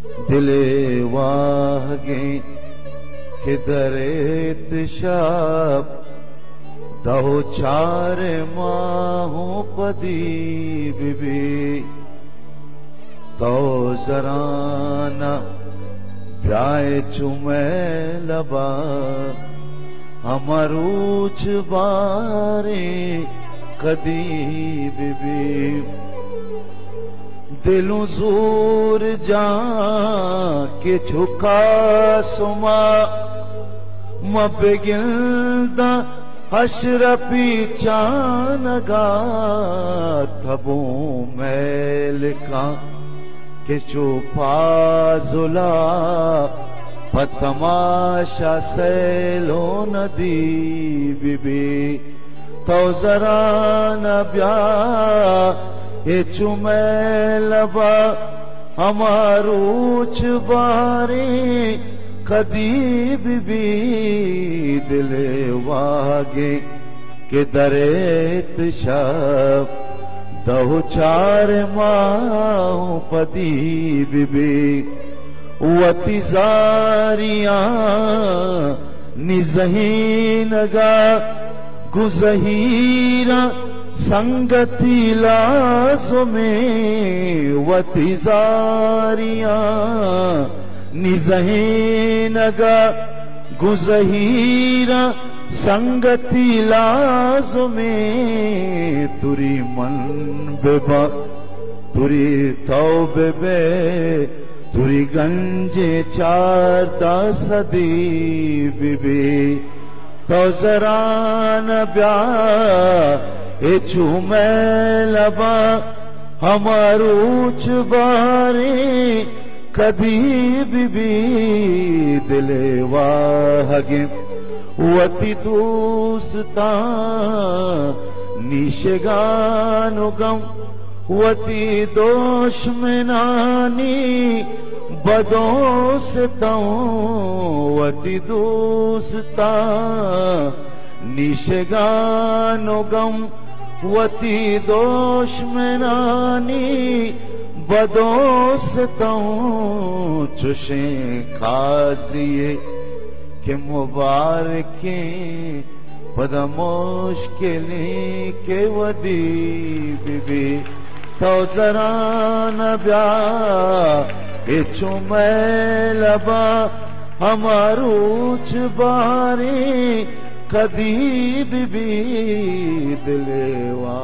दिले वागे किदरेत शाब दहो चार माहों पदी बिबी तो जराना ब्याए चुमे लबा हमारूच बारे कदी बिबी दिलों जोर जा के झुका सुमा मबगिल्दा हशरपी चानगा थबो मैल का के चुपा जुला पतमाशा सैलो नदी बिबी तो जरा न ब्या ये चुमे लबा हमारूच बारे कदी बिबी दिले वागे के दरेत शब दहो चार माहों पदी बिबी वती जारिया निजहीनगा गुजहीरा संगति लाज़ुमे वती जारिया निजहीनगा गुजहीरा संगति लाज़ुमे तुरी मन बेबा तुरी तौबे बे तुरी गंजे चार दासदी बिबी तो जरा न ब्या ए चुमे लबा हमारूच बारे कदी बिबी दिले वागे वती दोस्ता निशगानुगम वती दोष में नानी बदोस्तों वती दोस्ता निशगानुगम वती दोष में नानी बदोस्तों चुशे खासिए के मुबारकें पदमोश के लिए के वदी बिबी तो जरा न ब्या ए चुमे लबा हमारूच बारे कदी बिबी दिले वा